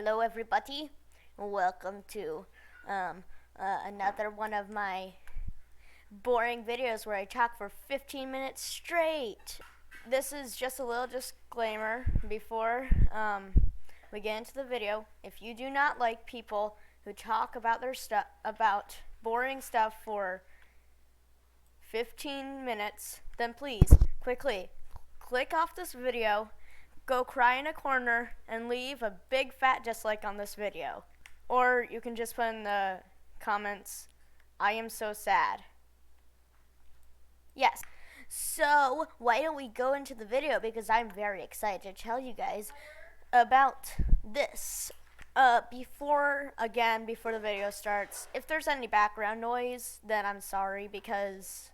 Hello, everybody. Welcome to another one of my boring videos where I talk for 15 minutes straight. This is just a little disclaimer before we get into the video. If you do not like people who talk about their stuff, about boring stuff for 15 minutes, then please quickly click off this video, go cry in a corner, and leave a big fat dislike on this video. Or you can just put in the comments, I am so sad. Yes. So why don't we go into the video, because I'm very excited to tell you guys about this. Before the video starts, if there's any background noise, then I'm sorry, because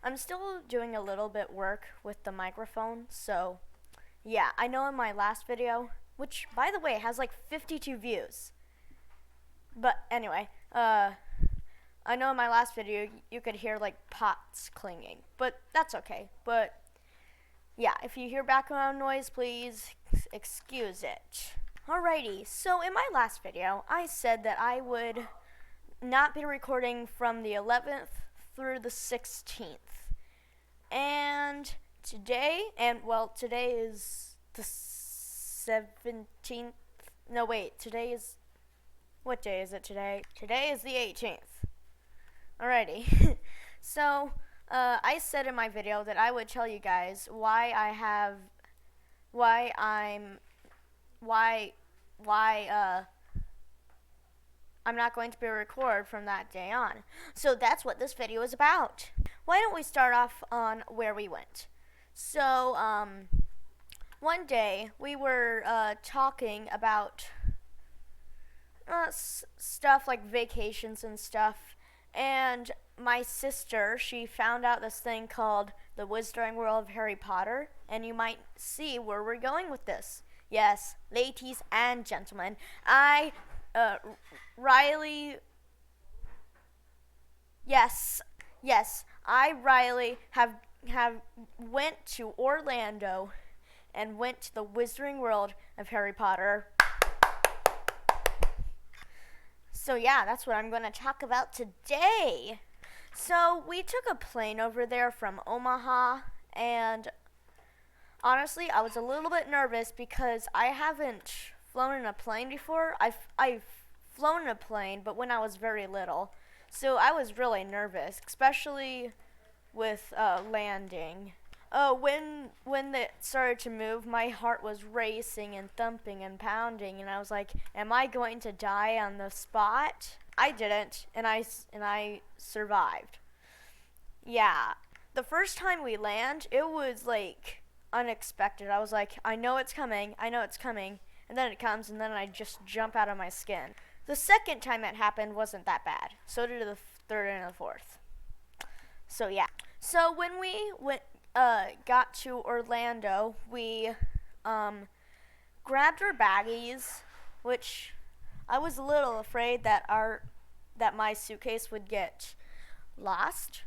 I'm still doing a little bit work with the microphone. So yeah, I know in my last video, which by the way has like 52 views, but anyway, I know in my last video you could hear like pots clinging, but that's okay. But yeah, if you hear background noise, please excuse it. Alrighty, so in my last video, I said that I would not be recording from the 11th through the 16th. And today is the 17th. No, wait, what day is it today? Today is the 18th. Alrighty. So, I said in my video that I would tell you guys why I'm not going to be record from that day on. So that's what this video is about. Why don't we start off on where we went? So, one day we were talking about stuff like vacations and stuff, and my sister, she found out this thing called the Wizarding World of Harry Potter, and you might see where we're going with this. Yes, ladies and gentlemen, Riley, have went to Orlando and went to the Wizarding World of Harry Potter. So yeah, that's what I'm going to talk about today. So we took a plane over there from Omaha, and honestly, I was a little bit nervous because I haven't flown in a plane before. I've flown in a plane, but when I was very little. So I was really nervous, especially with landing. When it started to move, my heart was racing and thumping and pounding, and I was like, am I going to die on the spot? I didn't, and I survived. Yeah. The first time we land, it was like unexpected. I was like, I know it's coming, and then it comes, and then I just jump out of my skin. The second time it happened wasn't that bad. So did the third and the fourth. So yeah. So when we got to Orlando, we grabbed our baggies, which I was a little afraid that my suitcase would get lost.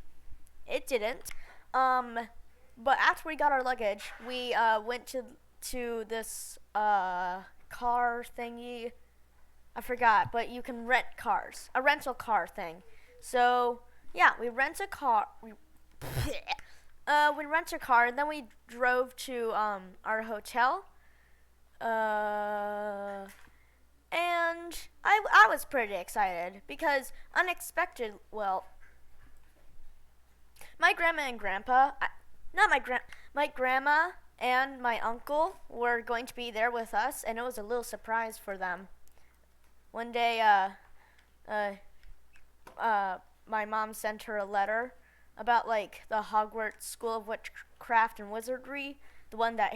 It didn't. But after we got our luggage, we went to this car thingy. I forgot, but you can rent cars. A rental car thing. So yeah, we rent a car. We rent a car, and then we drove to our hotel. And I was pretty excited because my grandma and grandpa, my grandma and my uncle were going to be there with us, and it was a little surprise for them. One day, my mom sent her a letter about like the Hogwarts School of Witchcraft and Wizardry, the one that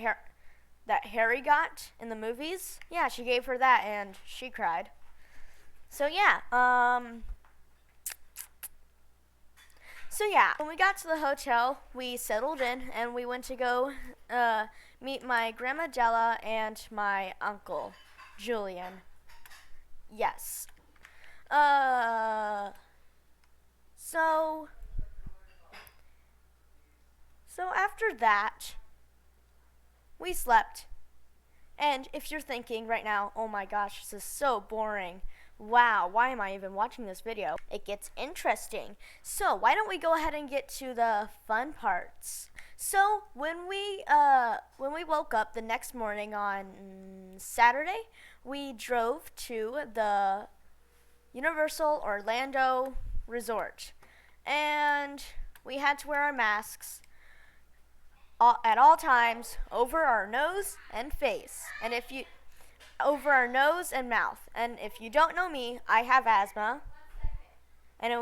Harry got in the movies. Yeah, she gave her that, and she cried. So yeah, when we got to the hotel, we settled in, and we went to go meet my grandma Della and my uncle Julian. Yes. So after that, we slept, And if you're thinking right now, oh my gosh, this is so boring. Wow, why am I even watching this video? It gets interesting. So why don't we go ahead and get to the fun parts? So when we woke up the next morning on Saturday, we drove to the Universal Orlando Resort, and we had to wear our masks at all times over our nose and face, and if you over our nose and mouth. And if you don't know me, I have asthma, and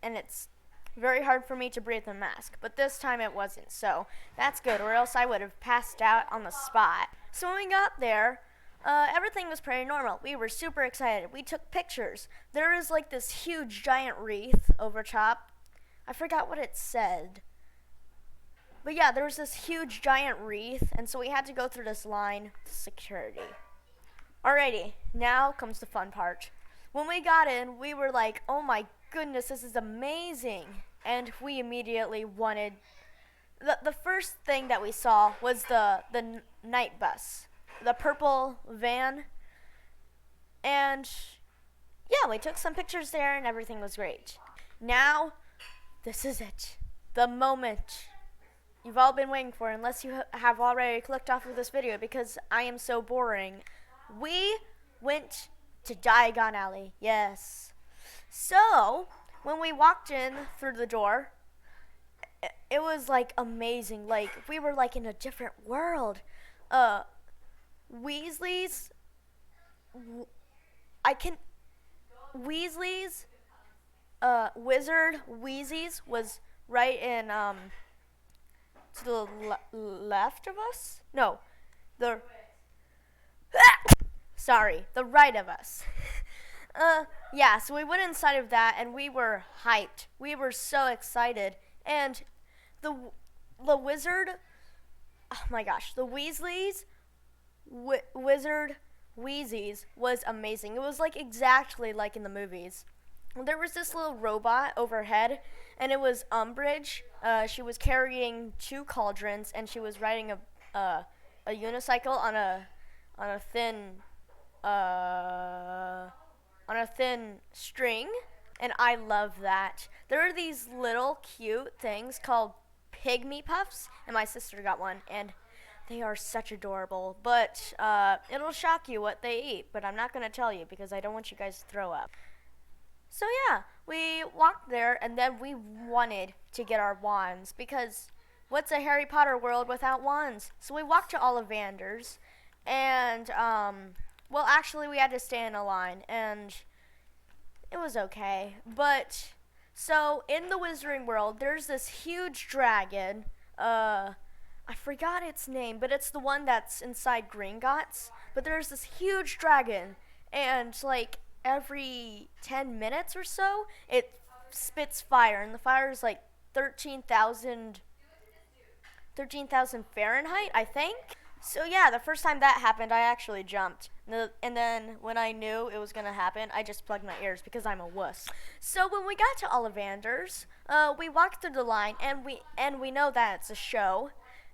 it's very hard for me to breathe in a mask, but this time it wasn't, so that's good, or else I would have passed out on the spot. So when we got there, everything was pretty normal. We were super excited. We took pictures. There was like this huge giant wreath over top. I forgot what it said. But yeah, there was this huge giant wreath, and so we had to go through this line to security. Alrighty, now comes the fun part. When we got in, we were like, oh my goodness, this is amazing. And we immediately wanted, the first thing that we saw was the night bus, the purple van. And yeah, we took some pictures there and everything was great. Now, this is it, the moment you've all been waiting for, unless you have already clicked off of this video because I am so boring. We went to Diagon Alley, yes. So, when we walked in through the door, it was like amazing. Like, we were like in a different world. Weasley's, Wizard Wheezy's was right in, to the left of us? No, the right of us. Yeah, so we went inside of that and we were hyped. We were so excited. And the wizard, oh my gosh, the Weasleys, Wizard Wheezy's was amazing. It was like exactly like in the movies. There was this little robot overhead, and it was Umbridge. She was carrying 2 cauldrons, and she was riding a unicycle on a thin string, and I love that. There are these little cute things called pygmy puffs, and my sister got one, and they are such adorable. But it'll shock you what they eat, but I'm not going to tell you because I don't want you guys to throw up. So yeah, we walked there, and then we wanted to get our wands, because what's a Harry Potter world without wands? So we walked to Ollivander's, and, well, actually, we had to stay in a line, and it was okay. But, so, in the Wizarding World, there's this huge dragon, I forgot its name, but it's the one that's inside Gringotts. But there's this huge dragon, and, like, every 10 minutes or so, it spits fire, and the fire is like 13,000 Fahrenheit, I think. So yeah, the first time that happened, I actually jumped. And then when I knew it was going to happen, I just plugged my ears because I'm a wuss. So when we got to Ollivander's, we walked through the line, and we know that it's a show.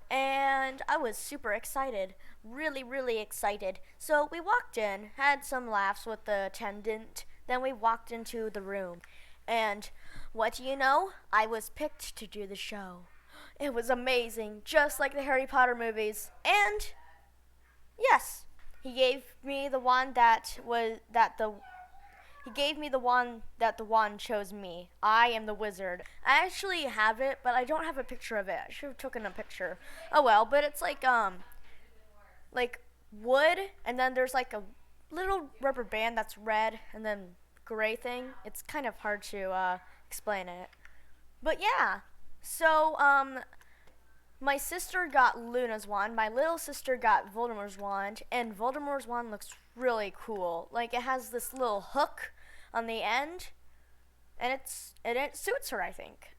And I was super excited, really, really excited. So we walked in, had some laughs with the attendant, then we walked into the room. And what do you know? I was picked to do the show. It was amazing, just like the Harry Potter movies. And yes, he gave me the wand that the wand chose me. I am the wizard. I actually have it, but I don't have a picture of it. I should have taken a picture. Oh well, but it's like wood, and then there's like a little rubber band that's red, and then gray thing. It's kind of hard to explain it. But yeah, so my sister got Luna's wand, my little sister got Voldemort's wand, and Voldemort's wand looks really cool. Like, it has this little hook on the end, and it suits her, I think.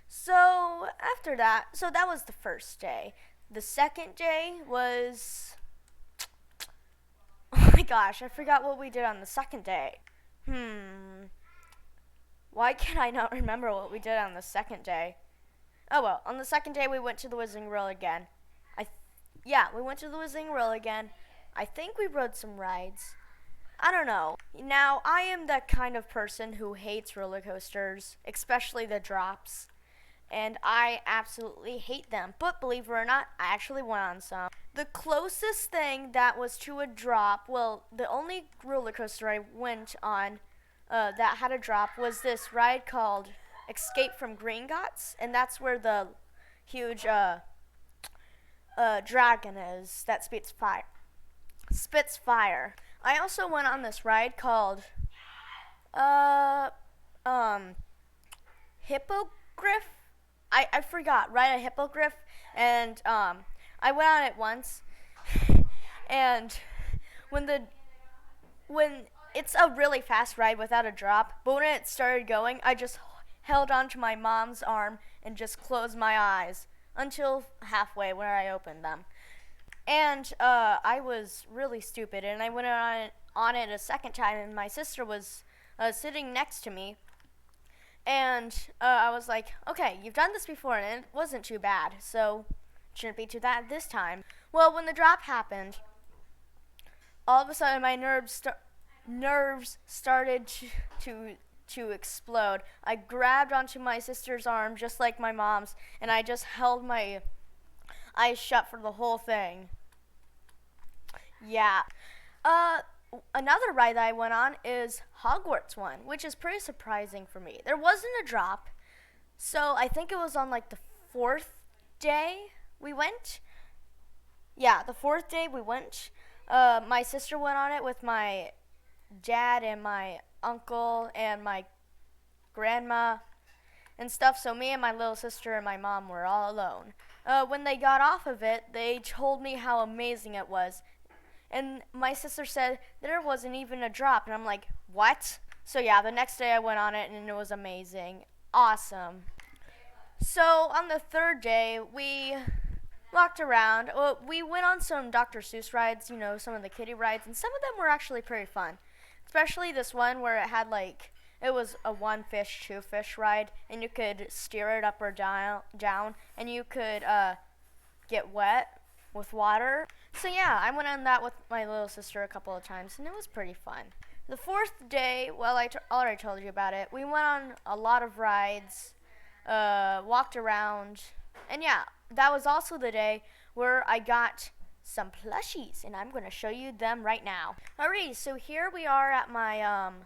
So after that, so that was the first day. The second day was, oh my gosh, I forgot what we did on the second day. Why can I not remember what we did on the second day? Oh well, on the second day we went to the Wizarding World again. We went to the Wizarding World again. I think we rode some rides. I don't know. Now, I am that kind of person who hates roller coasters, especially the drops. And I absolutely hate them. But believe it or not, I actually went on some. The closest thing that was to a drop, well, the only roller coaster I went on that had a drop was this ride called Escape from Gringotts, and that's where the huge dragon is that spits fire. I also went on this ride called Hippogriff. I forgot, right? A hippogriff, and I went on it once, and when it's a really fast ride without a drop, but when it started going, I just held onto my mom's arm and just closed my eyes until halfway where I opened them. And I was really stupid, and I went on it a second time, and my sister was sitting next to me. And I was like, okay, you've done this before, and it wasn't too bad, so it shouldn't be too bad this time. Well, when the drop happened, all of a sudden my nerves started to explode. I grabbed onto my sister's arm, just like my mom's, and I just held my eyes shut for the whole thing. Yeah. Another ride that I went on is Hogwarts one, which is pretty surprising for me. There wasn't a drop, so I think it was on like the 4th day we went. Yeah, the 4th day we went. My sister went on it with my dad and my uncle and my grandma and stuff, so me and my little sister and my mom were all alone. When they got off of it, they told me how amazing it was. And my sister said there wasn't even a drop. And I'm like, what? So yeah, the next day I went on it and it was amazing. Awesome. So on the 3rd day, we walked around. Well, we went on some Dr. Seuss rides, you know, some of the kiddie rides. And some of them were actually pretty fun. Especially this one where it had like, it was a 1 fish, 2 fish ride. And you could steer it up or down. And you could get wet with water. So yeah, I went on that with my little sister a couple of times, and it was pretty fun. The 4th day, well, I already told you about it. We went on a lot of rides, walked around, and yeah, that was also the day where I got some plushies, and I'm going to show you them right now. Alright, so here we are at my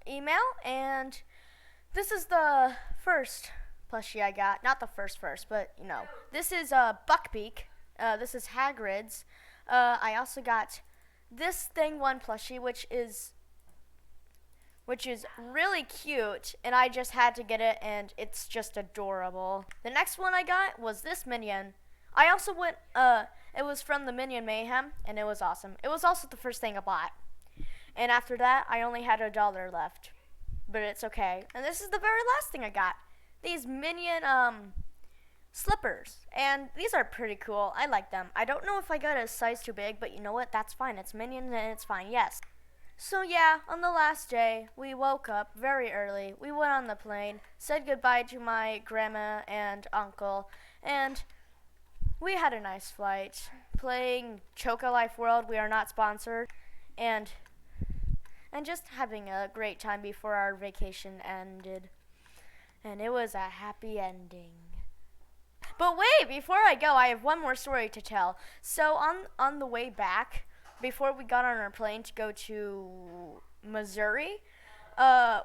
email, and this is the first plushie I got. Not the first, but you know. This is Buckbeak. This is Hagrid's. I also got this thing one plushie, which is really cute, and I just had to get it, and it's just adorable. The next one I got was this Minion. I also went, it was from the Minion Mayhem, and it was awesome. It was also the first thing I bought. And after that, I only had $1 left. But it's okay. And this is the very last thing I got. These Minion slippers, and these are pretty cool. I like them. I don't know if I got a size too big, but you know what? That's fine. It's Minion and it's fine. Yes. So yeah, on the last day, we woke up very early. We went on the plane, said goodbye to my grandma and uncle, and we had a nice flight. Playing Choco Life World. We are not sponsored, and just having a great time before our vacation ended. And it was a happy ending. But wait, before I go, I have one more story to tell. So on the way back, before we got on our plane to go to Missouri,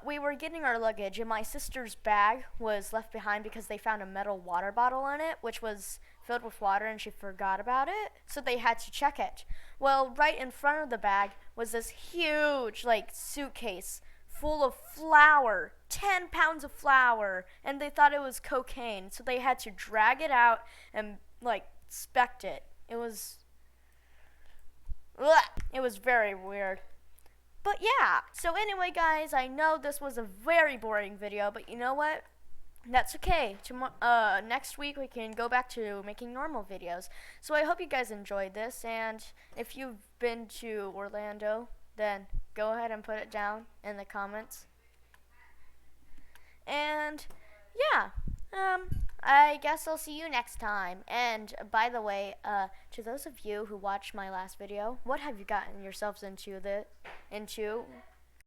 we were getting our luggage, and my sister's bag was left behind because they found a metal water bottle in it, which was filled with water, and she forgot about it, so they had to check it. Well, right in front of the bag was this huge, suitcase full of flour, 10 pounds of flour, and they thought it was cocaine, so they had to drag it out and, inspect it. It was very weird. But yeah, so anyway, guys, I know this was a very boring video, but you know what? That's okay. Next week we can go back to making normal videos. So I hope you guys enjoyed this, and if you've been to Orlando, then go ahead and put it down in the comments. And yeah, I guess I'll see you next time. And by the way, to those of you who watched my last video, what have you gotten yourselves into?